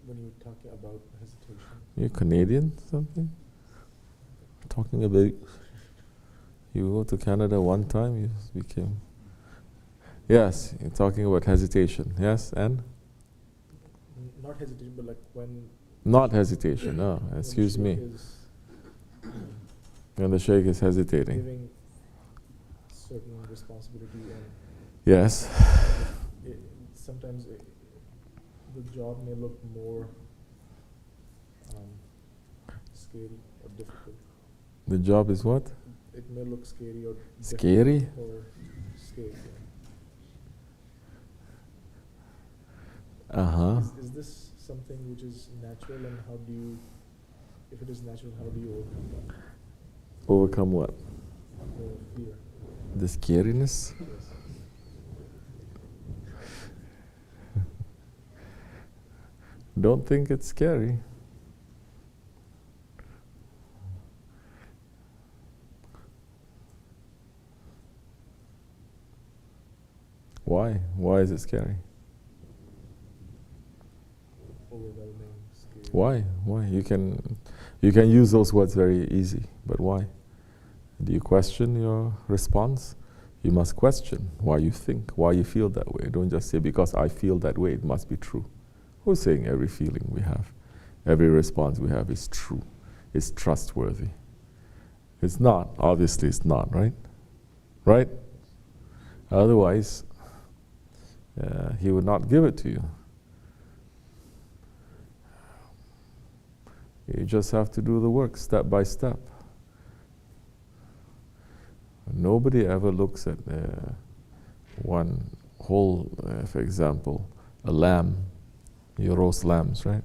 when you're talking about hesitation. You're Canadian, something? Talking about, you go to Canada one time, you became, yes, you're talking about hesitation, yes, and? Not hesitation, but like when... Not hesitation, no, excuse me. When the sheikh is hesitating. Giving certain responsibility and... Yes. Sometimes the job may look more scary or difficult. The job is what? It may look scary or scary? Or scary. Uh-huh. Is this something which is natural, and how do you, if it is natural, how do you overcome that? Overcome what? The fear. The scariness? Yes. Don't think it's scary. Why? Why is it scary? Overwhelming, scary. Why? Why? You can use those words very easy, but why? Do you question your response? You must question why you think, why you feel that way. Don't just say, because I feel that way, it must be true. Who's saying every feeling we have, every response we have is true, is trustworthy? It's not. Obviously it's not, right? Right? Otherwise, he would not give it to you. You just have to do the work step by step. Nobody ever looks at one whole, for example, a lamb. You roast lambs, right?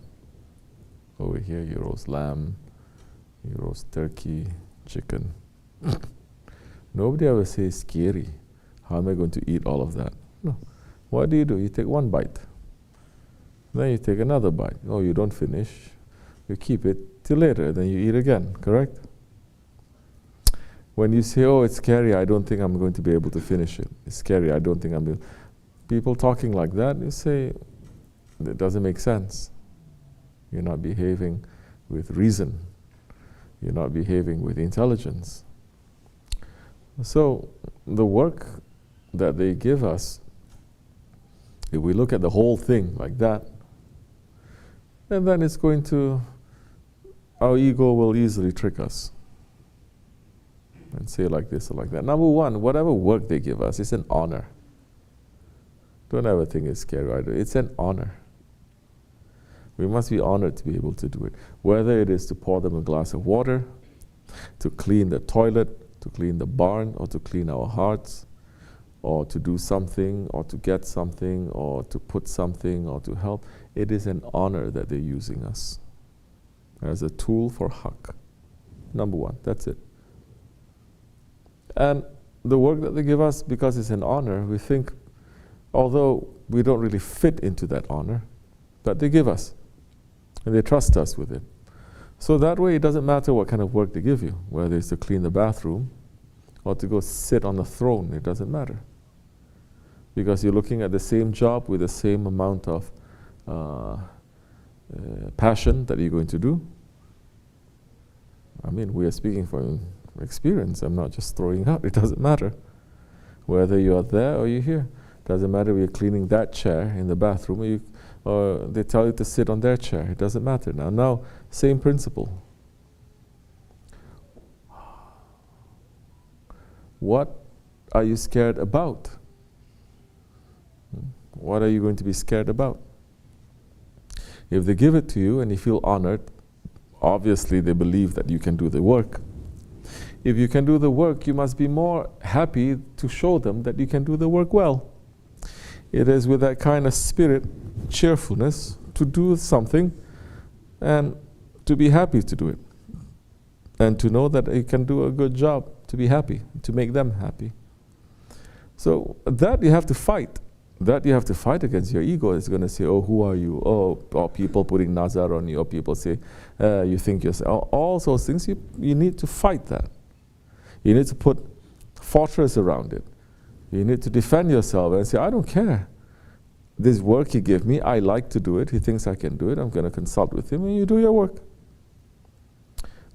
Over here you roast lamb, you roast turkey, chicken. Nobody ever says scary. How am I going to eat all of that? No. What do? You take one bite. Then you take another bite. Oh, you don't finish. You keep it till later, then you eat again, correct? When you say, oh, it's scary, I don't think I'm going to be able to finish it. It's scary, I don't think I'm able. People talking like that, you say, that doesn't make sense. You're not behaving with reason. You're not behaving with intelligence. So the work that they give us, if we look at the whole thing like that, and then it's going to, our ego will easily trick us and say like this or like that. Number one, whatever work they give us, it's an honor. Don't ever think it's scary either. It's an honor. We must be honored to be able to do it. Whether it is to pour them a glass of water, to clean the toilet, to clean the barn, or to clean our hearts, or to do something, or to get something, or to put something, or to help. It is an honor that they're using us as a tool for haqq. Number one, that's it. And the work that they give us, because it's an honor, we think, although we don't really fit into that honor, but they give us. And they trust us with it. So that way it doesn't matter what kind of work they give you, whether it's to clean the bathroom or to go sit on a throne, it doesn't matter. Because you're looking at the same job with the same amount of passion that you're going to do. I mean, we are speaking from experience. I'm not just throwing out. It doesn't matter. Whether you are there or you're here. Doesn't matter if you're cleaning that chair in the bathroom or they tell you to sit on their chair. It doesn't matter. Now, same principle. What are you scared about? What are you going to be scared about? If they give it to you and you feel honored, obviously they believe that you can do the work. If you can do the work, you must be more happy to show them that you can do the work well. It is with that kind of spirit, cheerfulness, to do something and to be happy to do it. And to know that you can do a good job, to be happy, to make them happy. So that you have to fight. That you have to fight against. Your ego is going to say, oh, who are you? Or people putting nazar on you, or people say, you think yourself. All those things, you need to fight that. You need to put fortress around it. You need to defend yourself and say, I don't care. this work he gave me, I like to do it, he thinks I can do it, I'm going to consult with him, and you do your work.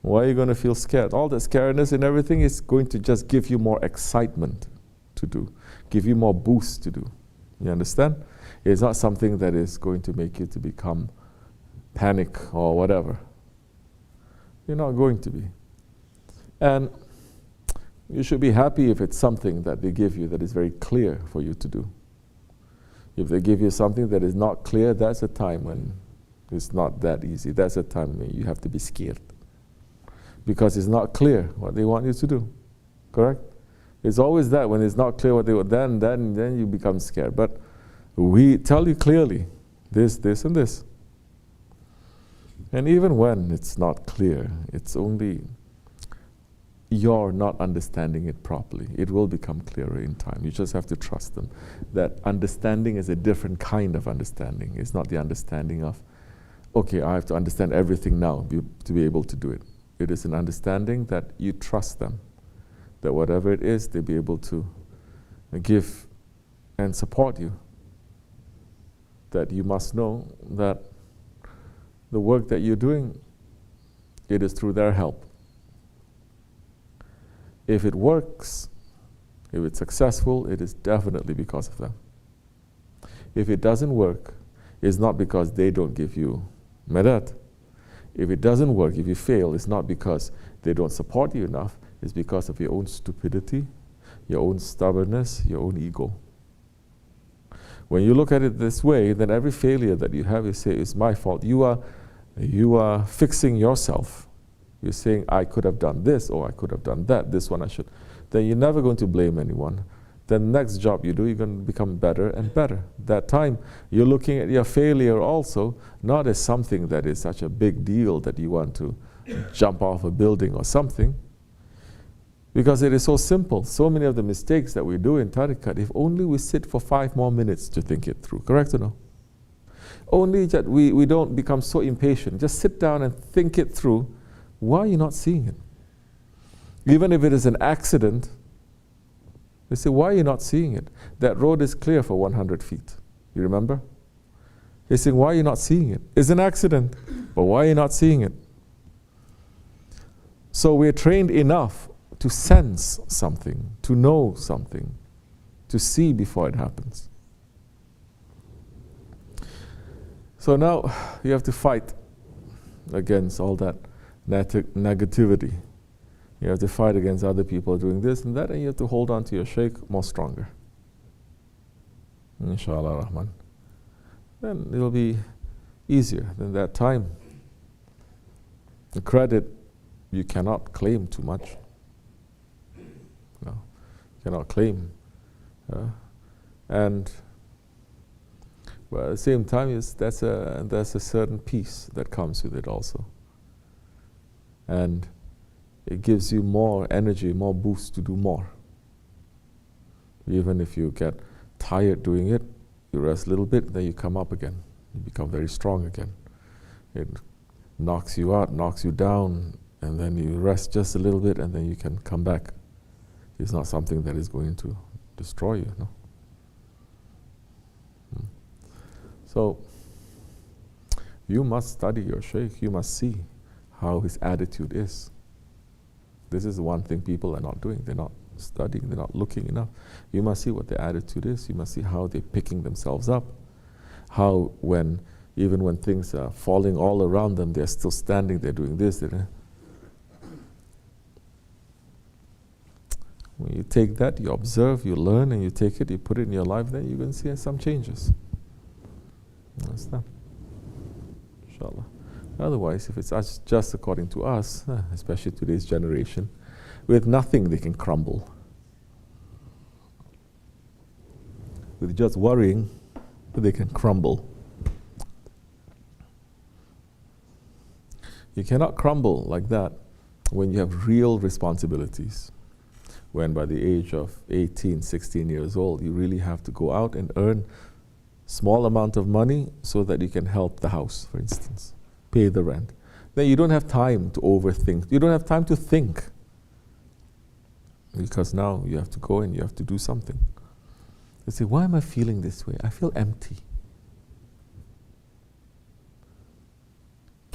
Why are you going to feel scared? All the scaredness and everything is going to just give you more excitement to do, give you more boost to do. You understand? It's not something that is going to make you to become panic or whatever. You're not going to be. And you should be happy if it's something that they give you that is very clear for you to do. If they give you something that is not clear, that's a time when it's not that easy. That's a time when you have to be scared. Because it's not clear what they want you to do. Correct? It's always that when it's not clear what they want, then you become scared. But we tell you clearly, this, and this. And even when it's not clear, it's only you're not understanding it properly. It will become clearer in time. You just have to trust them. That understanding is a different kind of understanding. It's not the understanding of, okay, I have to understand everything now to be able to do it. It is an understanding that you trust them, that whatever it is, they'll be able to give and support you. That you must know that the work that you're doing, it is through their help. If it works, if it's successful, it is definitely because of them. If it doesn't work, it's not because they don't give you madad. If it doesn't work, if you fail, it's not because they don't support you enough, it's because of your own stupidity, your own stubbornness, your own ego. When you look at it this way, then every failure that you have, you say, it's my fault. You are fixing yourself. You're saying, I could have done this, or I could have done that, this one I should. Then you're never going to blame anyone. Then the next job you do, you're going to become better and better. That time, you're looking at your failure also, not as something that is such a big deal that you want to jump off a building or something. Because it is so simple. So many of the mistakes that we do in tariqat, if only we sit for 5 more minutes to think it through. Correct or no? Only that we don't become so impatient. Just sit down and think it through. Why are you not seeing it? Even if it is an accident, they say, why are you not seeing it? That road is clear for 100 feet. You remember? They say, why are you not seeing it? It's an accident, but why are you not seeing it? So we're trained enough to sense something, to know something, to see before it happens. So now you have to fight against all that negativity. You have to fight against other people doing this and that, and you have to hold on to your shaykh more stronger. Inshallah Rahman. Then it'll be easier than that time. The credit, you cannot claim too much. No, you cannot claim. And but at the same time, that's a certain peace that comes with it also. And it gives you more energy, more boost to do more. Even if you get tired doing it, you rest a little bit, then you come up again. You become very strong again. It knocks you out, knocks you down, and then you rest just a little bit, and then you can come back. It's not something that is going to destroy you, no? So, you must study your shaykh. You must see how his attitude is. This is the one thing people are not doing. They're not studying, they're not looking enough. You must see what their attitude is. You must see how they're picking themselves up. How even when things are falling all around them, they're still standing, they're doing this. When you take that, you observe, you learn, and you take it, you put it in your life, then you're going to see some changes. Understand? Inshallah. Otherwise, if it's just according to us, especially today's generation, with nothing they can crumble. With just worrying, they can crumble. You cannot crumble like that when you have real responsibilities. When by the age of 18, 16 years old, you really have to go out and earn small amount of money so that you can help the house, for instance. Pay the rent. Then you don't have time to overthink. You don't have time to think. Because now you have to go and you have to do something. You say, why am I feeling this way? I feel empty.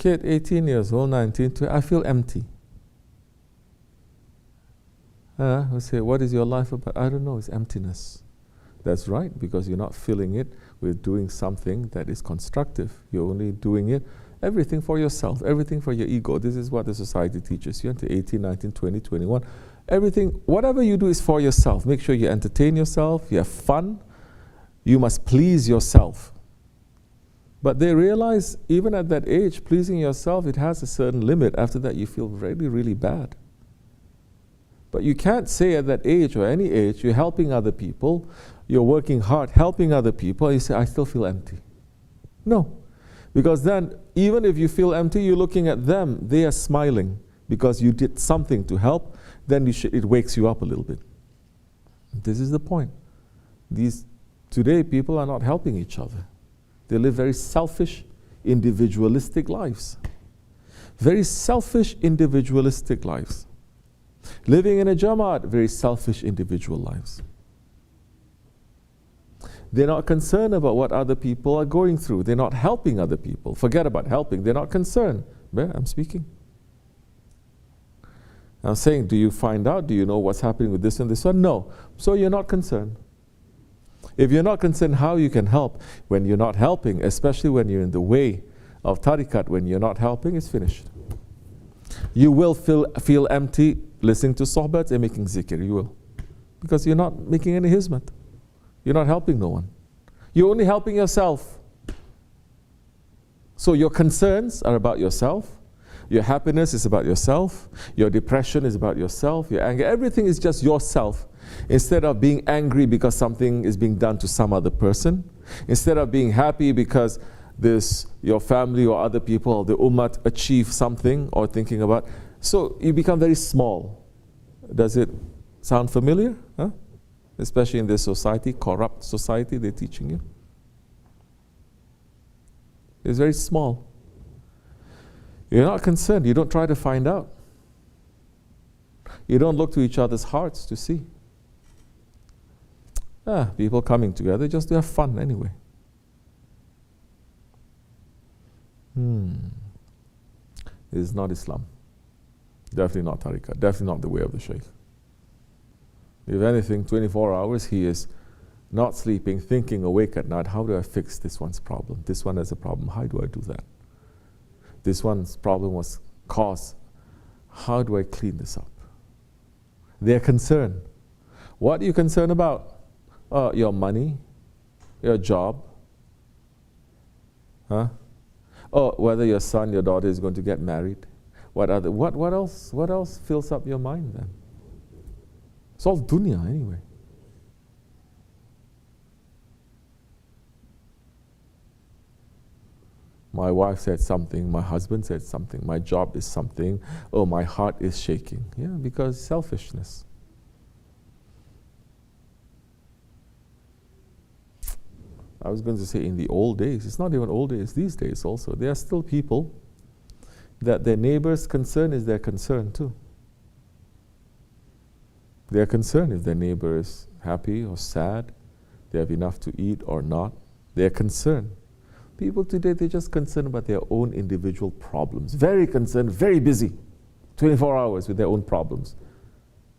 Kid, 18 years old, 19, 20, I feel empty. We say, what is your life about? I don't know, it's emptiness. That's right, because you're not filling it with doing something that is constructive. You're only doing it, everything for yourself, everything for your ego. This is what the society teaches you until 18, 19, 20, 21. Everything, whatever you do is for yourself. Make sure you entertain yourself, you have fun. You must please yourself. But they realize, even at that age, pleasing yourself, it has a certain limit. After that, you feel really, really bad. But you can't say at that age or any age, you're helping other people, you're working hard, helping other people, and you say, I still feel empty. No. Because then, even if you feel empty, you're looking at them, they are smiling because you did something to help, then it wakes you up a little bit. This is the point. Today, people are not helping each other. They live very selfish, individualistic lives. Very selfish, individualistic lives. Living in a Jamada, very selfish individual lives. They're not concerned about what other people are going through. They're not helping other people. Forget about helping. They're not concerned. Well, I'm speaking. I'm saying, do you find out? Do you know what's happening with this and this one? No. So you're not concerned. If you're not concerned how you can help, when you're not helping, especially when you're in the way of tariqat, when you're not helping, it's finished. You will feel empty listening to sohbat and making zikr, you will. Because you're not making any hizmat. You're not helping no one. You're only helping yourself. So your concerns are about yourself. Your happiness is about yourself. Your depression is about yourself. Your anger, everything is just yourself. Instead of being angry because something is being done to some other person. Instead of being happy because your family or other people or the ummah achieve something or thinking about. So you become very small. Does it sound familiar? Huh? Especially in this society, corrupt society they're teaching you. It's very small. You're not concerned. You don't try to find out. You don't look to each other's hearts to see. People coming together just to have fun anyway. This is not Islam. Definitely not tariqah. Definitely not the way of the Shaykh. If anything, 24 hours he is not sleeping, thinking, awake at night, how do I fix this one's problem? This one has a problem, how do I do that? This one's problem was caused, how do I clean this up? They're concerned. What are you concerned about? Your money, your job, whether your son, your daughter is going to get married. What else fills up your mind then? It's all dunya anyway. My wife said something, my husband said something, my job is something, my heart is shaking. Yeah, because selfishness. I was going to say in the old days, it's not even old days, these days also, there are still people that their neighbor's concern is their concern too. They are concerned if their neighbor is happy or sad, they have enough to eat or not. They are concerned. People today, they're just concerned about their own individual problems. Very concerned, very busy. 24 hours with their own problems.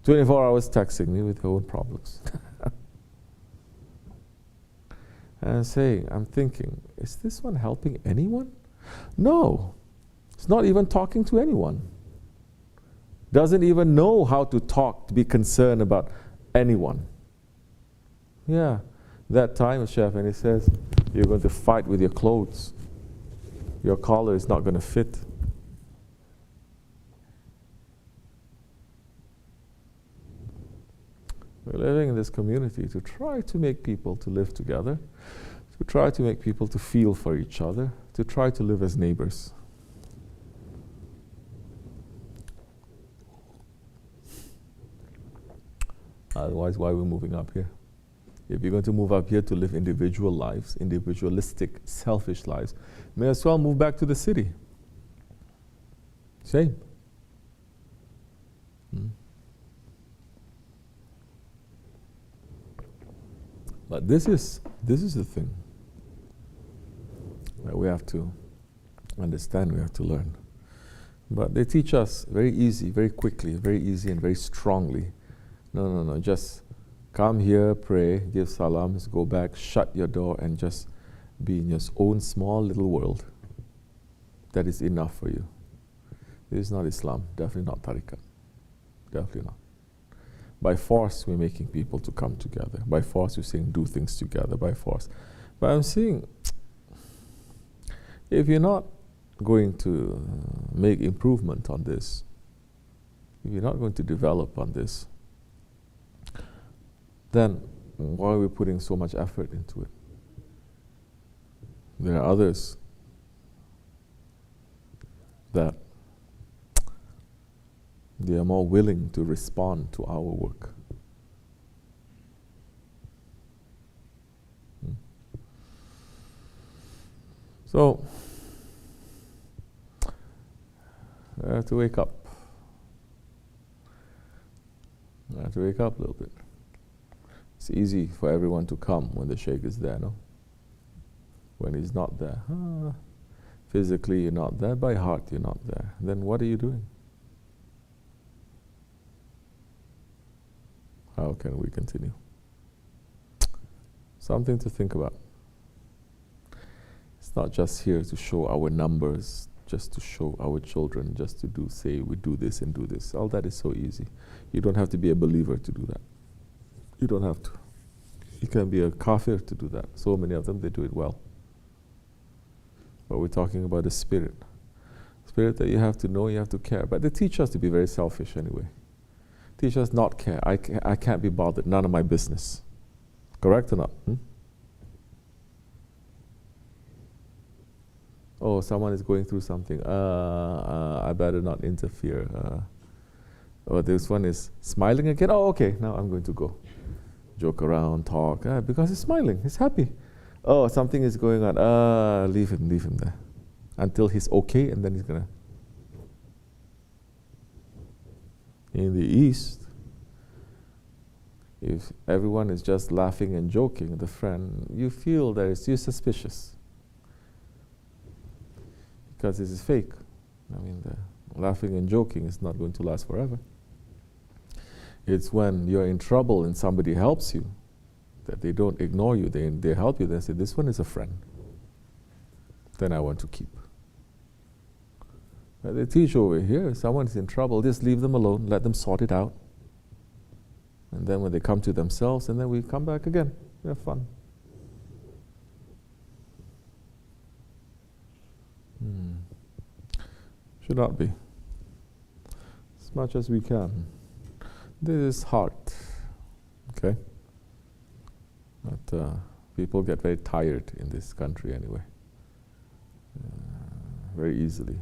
24 hours texting me with their own problems. And I'm thinking, is this one helping anyone? No. It's not even talking to anyone. Doesn't even know how to talk, to be concerned about anyone. Yeah, that time, chef, and he says, you're going to fight with your clothes. Your collar is not going to fit. We're living in this community to try to make people to live together, to try to make people to feel for each other, to try to live as neighbors. Otherwise, why are we moving up here? If you're going to move up here to live individual lives, individualistic, selfish lives, may as well move back to the city. Same. But this is the thing that we have to understand, we have to learn. But they teach us very easy, very quickly, very easy and very strongly. No, just come here, pray, give salams, go back, shut your door and just be in your own small little world. That is enough for you. This is not Islam, definitely not tariqat. Definitely not. By force, we're making people to come together. By force, we're saying do things together, by force. But I'm saying, if you're not going to make improvement on this, if you're not going to develop on this, then why are we putting so much effort into it? There are others that they are more willing to respond to our work. So, I have to wake up. I have to wake up a little bit. It's easy for everyone to come when the Shaykh is there, no? When he's not there, physically you're not there, by heart you're not there. Then what are you doing? How can we continue? Something to think about. It's not just here to show our numbers, just to show our children, just to say we do this and do this. All that is so easy. You don't have to be a believer to do that. You don't have to. You can be a kafir to do that. So many of them, they do it well. But we're talking about the spirit. Spirit that you have to know, you have to care. But they teach us to be very selfish anyway. Teach us not care. I can't be bothered. None of my business. Correct or not? Oh, someone is going through something. I better not interfere. Oh, this one is smiling again. Oh, okay, now I'm going to go. Joke around, talk, because he's smiling, he's happy. Oh, something is going on. Leave him there. Until he's okay, and then he's gonna. In the East, if everyone is just laughing and joking, the friend, you feel that you're suspicious. Because this is fake. I mean, the laughing and joking is not going to last forever. It's when you're in trouble and somebody helps you, that they don't ignore you, they help you, they say, this one is a friend. Then I want to keep. But they teach over here, if someone's in trouble, just leave them alone, let them sort it out. And then when they come to themselves, and then we come back again, we have fun. Should not be. As much as we can. This is hard, okay? But people get very tired in this country anyway. Very easily.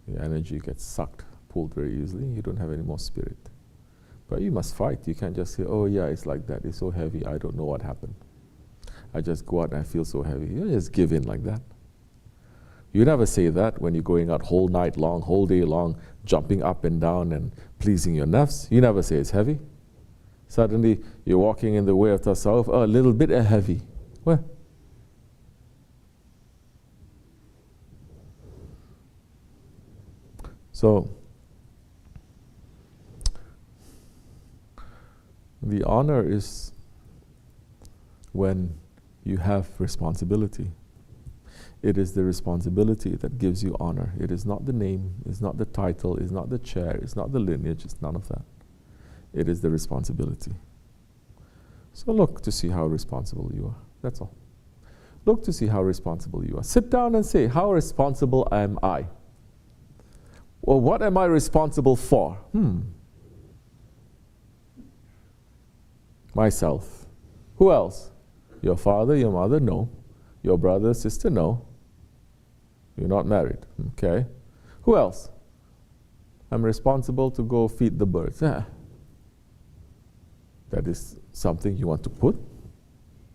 The energy gets sucked, pulled very easily. You don't have any more spirit. But you must fight. You can't just say, oh yeah, it's like that. It's so heavy. I don't know what happened. I just go out and I feel so heavy. You don't just give in like that. You never say that when you're going out whole night long, whole day long, jumping up and down and pleasing your nafs. You never say it's heavy. Suddenly, you're walking in the way of tasawwuf, a little bit heavy. Well, so, the honor is when you have responsibility. It is the responsibility that gives you honor. It is not the name, it's not the title, it's not the chair, it's not the lineage, it's none of that. It is the responsibility. So look to see how responsible you are. That's all. Look to see how responsible you are. Sit down and say, how responsible am I? Well, what am I responsible for? Myself. Who else? Your father, your mother? No. Your brother, sister? No. You're not married. Okay. Who else? I'm responsible to go feed the birds. That is something you want to put?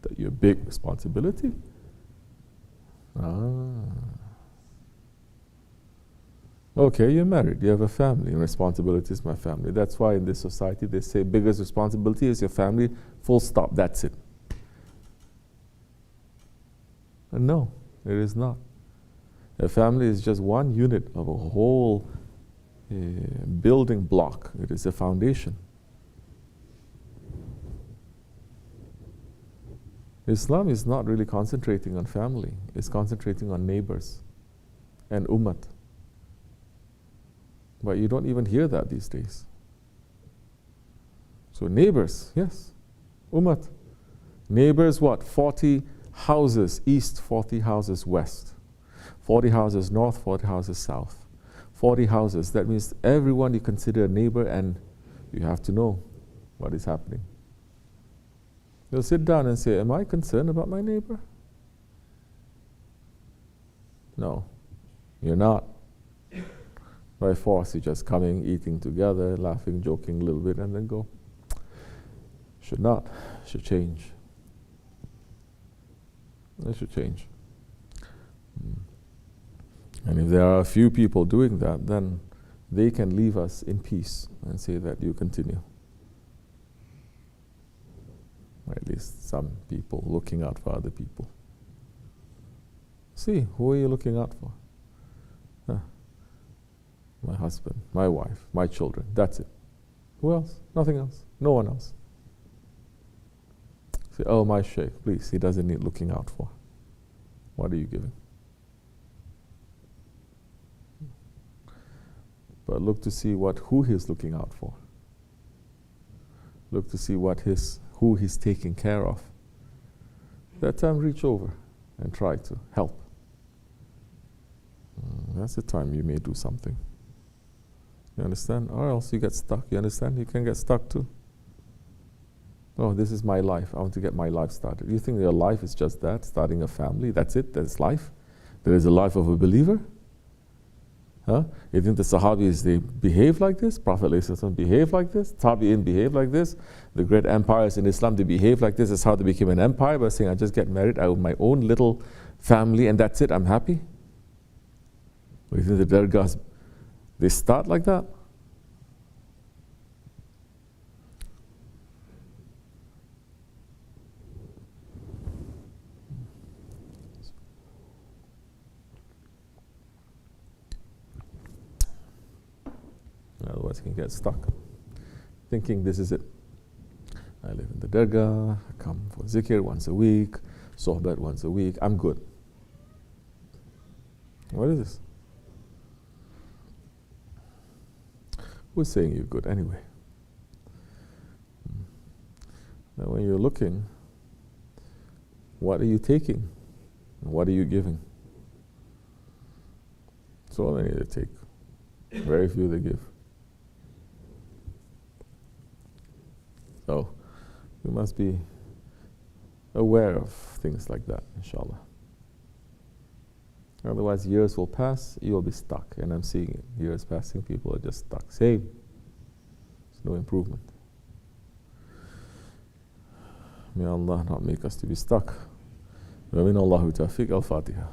That your big responsibility? Okay, you're married, you have a family, and responsibility is my family. That's why in this society they say biggest responsibility is your family, full stop, that's it. And no, it is not. A family is just one unit of a whole building block. It is a foundation. Islam is not really concentrating on family. It's concentrating on neighbors and ummat. But you don't even hear that these days. So neighbors, yes. Ummat. Neighbors what? 40 houses east, 40 houses west. 40 houses north, 40 houses south. 40 houses. That means everyone you consider a neighbor, and you have to know what is happening. You'll sit down and say, am I concerned about my neighbor? No, you're not. By force, you're just coming, eating together, laughing, joking a little bit, and then go. Should not. Should change. It should change. And if there are a few people doing that, then they can leave us in peace and say that you continue. Or at least some people looking out for other people. See, who are you looking out for? My husband, my wife, my children, that's it. Who else? Nothing else. No one else. Say, oh, my sheikh, please, he doesn't need looking out for. What are you giving? But look to see who he's looking out for. Look to see who he's taking care of. That time, reach over and try to help. That's the time you may do something. You understand? Or else you get stuck. You understand? You can get stuck too. Oh, this is my life. I want to get my life started. You think your life is just that? Starting a family? That's it? That's life? There is a life of a believer? Huh? You think the Sahabis, they behave like this? Prophet ﷺ behaved like this? Tabi'in behaved like this? The great empires in Islam, they behave like this. That's how they became an empire, by saying, I just get married, I have my own little family, and that's it, I'm happy? Or you think the dargahs, they start like that? Otherwise, you can get stuck thinking this is it. I live in the dargah, I come for zikr once a week, sohbat once a week, I'm good. What is this? Who's saying you're good anyway? Now, when you're looking, what are you taking? And what are you giving? So many they take, very few they give. So, we must be aware of things like that, inshallah. Otherwise, years will pass, you'll be stuck. And I'm seeing it. Years passing, people are just stuck. Same. There's no improvement. May Allah not make us to be stuck. Wa min Allahu tawfiq. Al-Fatiha.